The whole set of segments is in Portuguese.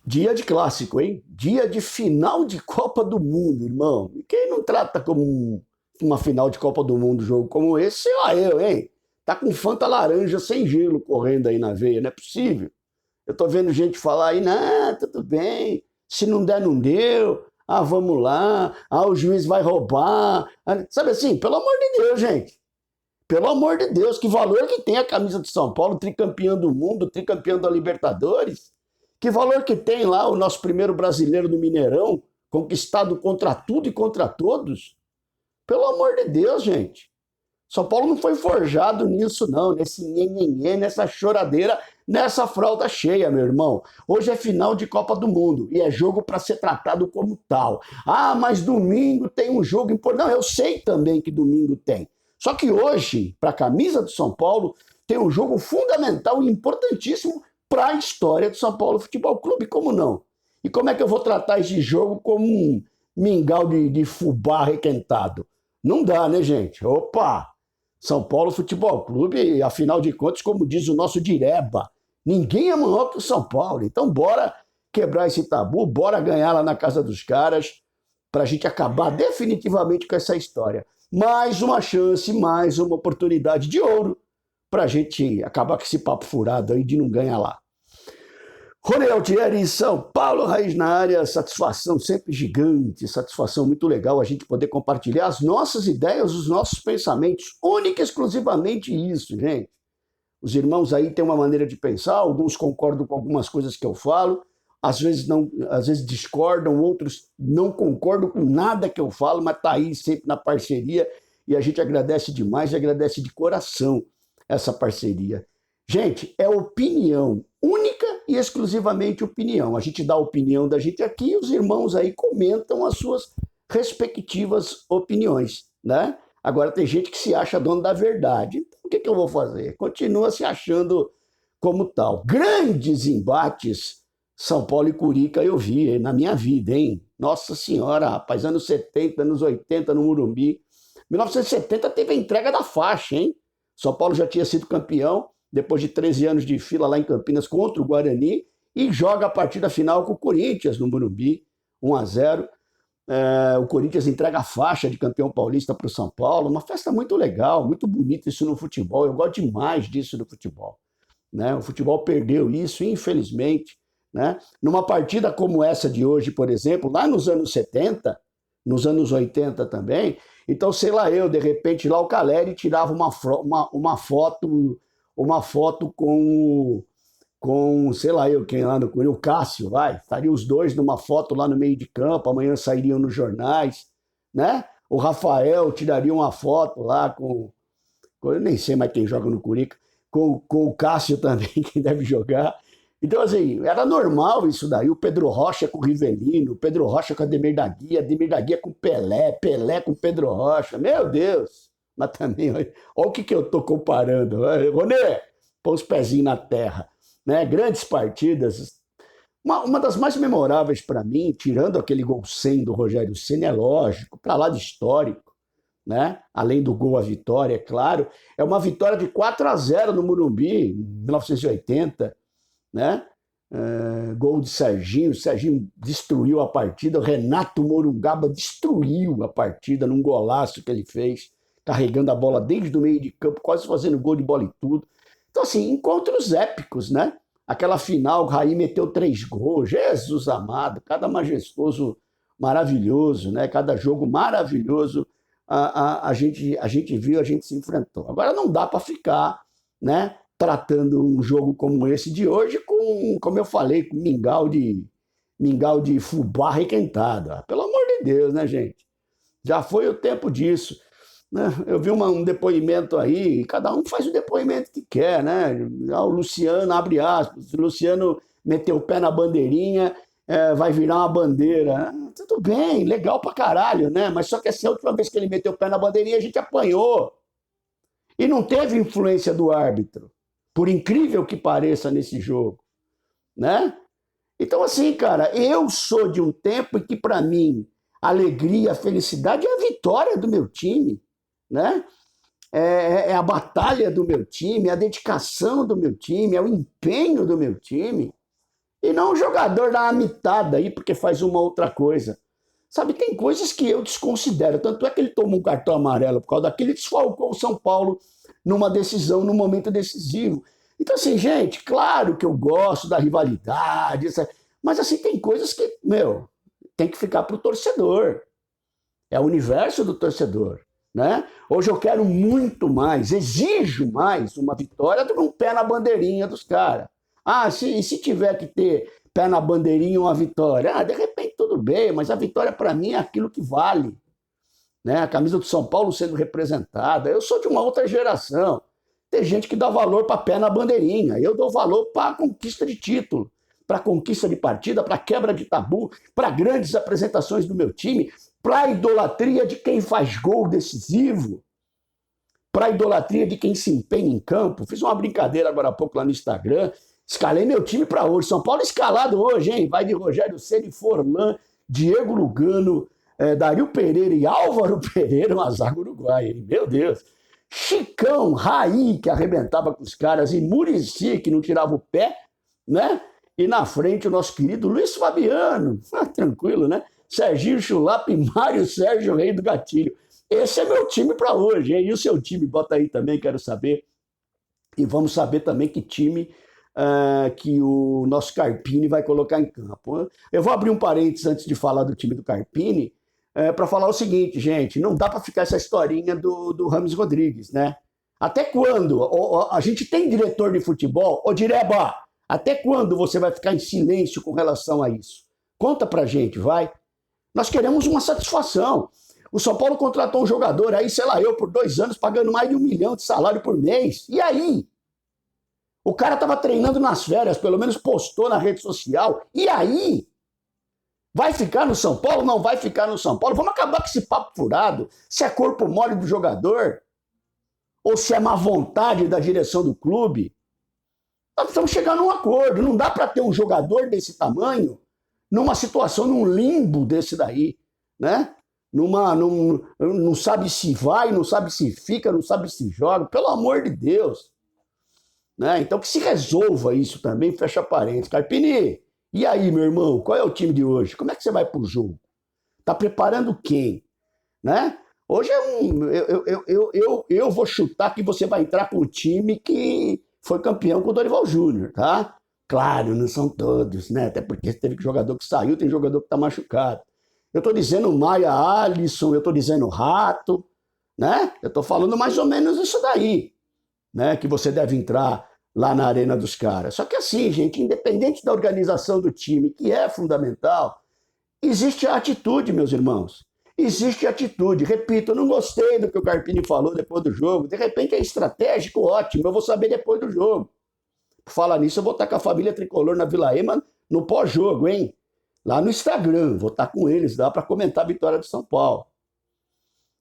Dia de clássico, hein? Dia de final de Copa do Mundo, irmão. E quem não trata como uma final de Copa do Mundo, jogo como esse, sei lá eu, hein? Tá com Fanta laranja sem gelo correndo aí na veia, não é possível. Eu tô vendo gente falar aí, não, tudo bem, se não der, não deu. Ah, vamos lá. Ah, o juiz vai roubar. Ah, sabe assim, pelo amor de Deus, gente. Pelo amor de Deus, que valor que tem a camisa de São Paulo, tricampeão do mundo, tricampeão da Libertadores. Que valor que tem lá o nosso primeiro brasileiro do Mineirão, conquistado contra tudo e contra todos? Pelo amor de Deus, gente. São Paulo não foi forjado nisso, não, nesse nhenhenhê, nessa choradeira, nessa fralda cheia, meu irmão. Hoje é final de Copa do Mundo e é jogo para ser tratado como tal. Ah, mas domingo tem um jogo importante. Não, eu sei também que domingo tem. Só que hoje, para a camisa do São Paulo, tem um jogo fundamental e importantíssimo para a história do São Paulo Futebol Clube, como não? E como é que eu vou tratar esse jogo como um mingau de fubá requentado? Não dá, né, gente? Opa! São Paulo Futebol Clube, afinal de contas, como diz o nosso Direba, ninguém é maior que o São Paulo. Então, bora quebrar esse tabu, bora ganhar lá na casa dos caras, para a gente acabar definitivamente com essa história. Mais uma chance, mais uma oportunidade de ouro para a gente acabar com esse papo furado aí de não ganhar lá. Rony Altieri, São Paulo, Raiz na área, satisfação sempre gigante, satisfação muito legal a gente poder compartilhar as nossas ideias, os nossos pensamentos, única e exclusivamente isso, gente. Os irmãos aí têm uma maneira de pensar, alguns concordam com algumas coisas que eu falo, às vezes não, às vezes discordam, outros não concordam com nada que eu falo, mas tá aí sempre na parceria e a gente agradece demais e agradece de coração essa parceria. Gente, é opinião, única e exclusivamente opinião. A gente dá a opinião da gente aqui e os irmãos aí comentam as suas respectivas opiniões, né? Agora tem gente que se acha dono da verdade. Então o que eu vou fazer? Continua se achando como tal. Grandes embates São Paulo e Curica eu vi na minha vida, hein? Nossa Senhora, rapaz, anos 70, anos 80 no Morumbi. 1970 teve a entrega da faixa, hein? São Paulo já tinha sido campeão, depois de 13 anos de fila lá em Campinas contra o Guarani, e joga a partida final com o Corinthians no Morumbi, 1-0. O Corinthians entrega a faixa de campeão paulista para o São Paulo, uma festa muito legal, muito bonita isso no futebol, eu gosto demais disso no futebol. Né? O futebol perdeu isso, infelizmente. Né? Numa partida como essa de hoje, por exemplo, lá nos anos 70, nos anos 80 também, então, sei lá eu, de repente lá o Caleri tirava uma foto com, sei lá eu, quem lá no o Cássio, vai, estaria os dois numa foto lá no meio de campo, amanhã sairiam nos jornais, né? O Rafael tiraria uma foto lá eu nem sei mais quem joga no Curica, com o Cássio também, que deve jogar. Então, assim, era normal isso daí. O Pedro Rocha com o Rivelino, o Pedro Rocha com a Ademir da Guia com o Pelé, Pelé com o Pedro Rocha. Meu Deus! Mas também, olha o que eu tô comparando. Ronê, põe os pezinhos na terra. Né? Grandes partidas. Uma das mais memoráveis para mim, tirando aquele gol 100 do Rogério Ceni, é lógico, para lá de histórico, né? Além do gol à vitória, é claro, é uma vitória de 4-0 no Morumbi, em 1980, né? Gol de Serginho, o Serginho destruiu a partida, o Renato Morungaba destruiu a partida num golaço que ele fez, carregando a bola desde o meio de campo, quase fazendo gol de bola e tudo. Então, assim, encontros épicos, né? Aquela final, o Raí meteu 3 gols, Jesus amado, cada majestoso maravilhoso, né? Cada jogo maravilhoso a gente viu, a gente se enfrentou. Agora não dá para ficar, né? Tratando um jogo como esse de hoje com, como eu falei, com mingau de fubá requentado. Pelo amor de Deus, né, gente? Já foi o tempo disso. Né? Eu vi um depoimento aí, cada um faz o depoimento que quer, né? O Luciano, abre aspas, o Luciano meteu o pé na bandeirinha, vai virar uma bandeira. Tudo bem, legal pra caralho, né? Mas só que essa última vez que ele meteu o pé na bandeirinha, a gente apanhou. E não teve influência do árbitro, por incrível que pareça nesse jogo, né? Então, assim, cara, eu sou de um tempo em que, para mim, a alegria, a felicidade é a vitória do meu time, né? É a batalha do meu time, é a dedicação do meu time, é o empenho do meu time, E não o jogador dar uma mitada aí porque faz uma outra coisa. Sabe, tem coisas que eu desconsidero. Tanto é que ele tomou um cartão amarelo por causa daquele, desfalcou o São Paulo numa decisão, num momento decisivo. Então, assim, gente, claro que eu gosto da rivalidade, mas assim, tem coisas que, meu, tem que ficar pro torcedor. É o universo do torcedor, né? Hoje eu quero muito mais, exijo mais uma vitória do que um pé na bandeirinha dos caras. Ah, se tiver que ter pé na bandeirinha e uma vitória, de repente tudo bem, mas a vitória para mim é aquilo que vale. Né? A camisa do São Paulo sendo representada. Eu sou de uma outra geração. Tem gente que dá valor para pé na bandeirinha. Eu dou valor para a conquista de título, para a conquista de partida, para a quebra de tabu, para grandes apresentações do meu time, para a idolatria de quem faz gol decisivo, para a idolatria de quem se empenha em campo. Fiz uma brincadeira agora há pouco lá no Instagram. Escalei meu time para hoje. São Paulo escalado hoje, hein? Vai de Rogério Ceni, Forlan, Diego Lugano, Dario Pereira e Álvaro Pereira, uma zaga uruguaia. Meu Deus. Chicão, Raí, que arrebentava com os caras, e Muricy, que não tirava o pé, né? E na frente o nosso querido Luiz Fabiano. Tranquilo, né? Serginho Chulapa e Mário Sérgio Rei do Gatilho. Esse é meu time para hoje, hein? E o seu time? Bota aí também, quero saber. E vamos saber também que time que o nosso Carpini vai colocar em campo. Eu vou abrir um parênteses antes de falar do time do Carpini, para falar o seguinte, gente, não dá para ficar essa historinha do Rames Rodrigues, né? Até quando? A gente tem diretor de futebol? Ô, Direba, até quando você vai ficar em silêncio com relação a isso? Conta pra gente, vai. Nós queremos uma satisfação. O São Paulo contratou um jogador aí, sei lá, por 2 anos, pagando mais de 1 milhão de salário por mês. E aí? O cara estava treinando nas férias, pelo menos postou na rede social. E aí? Vai ficar no São Paulo? Não vai ficar no São Paulo? Vamos acabar com esse papo furado. Se é corpo mole do jogador, ou se é má vontade da direção do clube. Nós precisamos chegar num acordo. Não dá para ter um jogador desse tamanho numa situação, num limbo desse daí, né? Não sabe se vai, não sabe se fica, não sabe se joga. Pelo amor de Deus. Né? Então que se resolva isso também, fecha parênteses. Carpini, e aí, meu irmão, qual é o time de hoje? Como é que você vai pro jogo? Tá preparando quem? Né? Hoje eu vou chutar que você vai entrar com o time que foi campeão com o Dorival Júnior, tá? Claro, não são todos, né? Até porque teve jogador que saiu, tem jogador que tá machucado. Eu tô dizendo Maia Alisson, eu tô dizendo Rato, né? Eu tô falando mais ou menos isso daí. Né, que você deve entrar lá na arena dos caras. Só que assim, gente, independente da organização do time, que é fundamental, existe a atitude, meus irmãos. Existe atitude. Repito, eu não gostei do que o Carpini falou depois do jogo. De repente é estratégico, ótimo. Eu vou saber depois do jogo. Por falar nisso, eu vou estar com a família tricolor na Vila Ema no pós-jogo, hein? Lá no Instagram. Vou estar com eles, dá para comentar a vitória do São Paulo.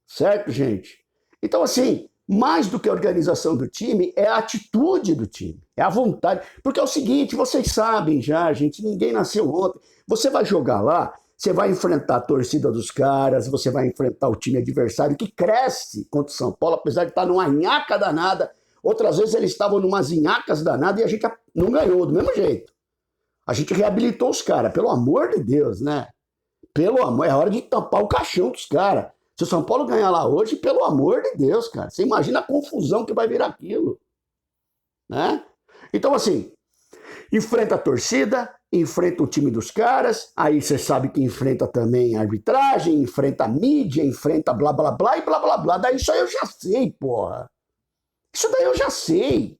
Certo, gente? Então, assim, mais do que a organização do time, é a atitude do time, é a vontade. Porque é o seguinte, vocês sabem já, gente, ninguém nasceu ontem. Você vai jogar lá, você vai enfrentar a torcida dos caras, você vai enfrentar o time adversário que cresce contra o São Paulo, apesar de estar numa nhaca danada. Outras vezes eles estavam numas nhacas danadas e a gente não ganhou do mesmo jeito. A gente reabilitou os caras, pelo amor de Deus, né? Pelo amor, é hora de tampar o caixão dos caras. Se o São Paulo ganhar lá hoje, pelo amor de Deus, cara, você imagina a confusão que vai virar aquilo, né? Então, assim, enfrenta a torcida, enfrenta o time dos caras, aí você sabe que enfrenta também a arbitragem, enfrenta a mídia, enfrenta blá, blá, blá e blá, blá, blá. Daí isso aí eu já sei, porra. Isso daí eu já sei.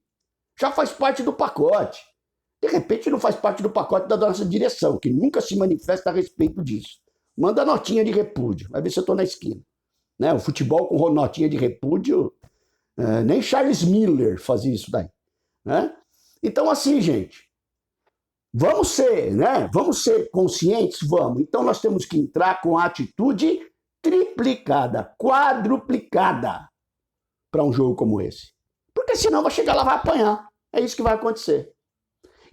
Já faz parte do pacote. De repente não faz parte do pacote da nossa direção, que nunca se manifesta a respeito disso. Manda notinha de repúdio, vai ver se eu estou na esquina. Né? O futebol com notinha de repúdio, nem Charles Miller fazia isso daí. Né? Então, assim, gente, vamos ser, né? Vamos ser conscientes? Vamos. Então, nós temos que entrar com a atitude triplicada, quadruplicada para um jogo como esse. Porque senão vai chegar lá e vai apanhar. É isso que vai acontecer.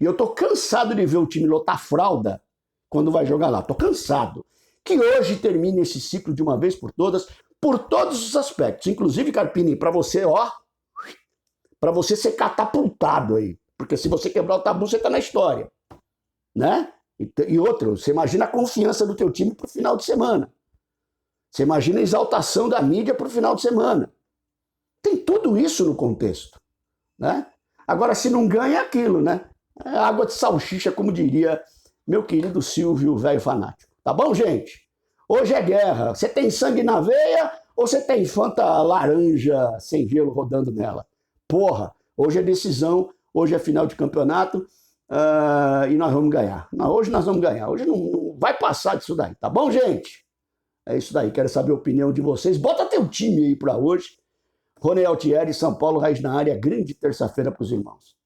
E eu estou cansado de ver o time lotar fralda quando vai jogar lá. Estou cansado. Que hoje termine esse ciclo de uma vez por todas, por todos os aspectos. Inclusive, Carpini, para você, para você ser catapultado aí. Porque se você quebrar o tabu, você está na história. né? E outro, você imagina a confiança do teu time para o final de semana. Você imagina a exaltação da mídia para o final de semana. Tem tudo isso no contexto, né? Agora, se não ganha, é aquilo, né? É água de salsicha, como diria meu querido Silvio, velho fanático. Tá bom, gente? Hoje é guerra. Você tem sangue na veia ou você tem Fanta laranja sem gelo rodando nela? Porra, hoje é decisão, hoje é final de campeonato e nós vamos ganhar. Hoje nós vamos ganhar. Hoje não vai passar disso daí. Tá bom, gente? É isso daí. Quero saber a opinião de vocês. Bota teu time aí para hoje. Rony Altieri, São Paulo, Raiz na área. Grande terça-feira para os irmãos.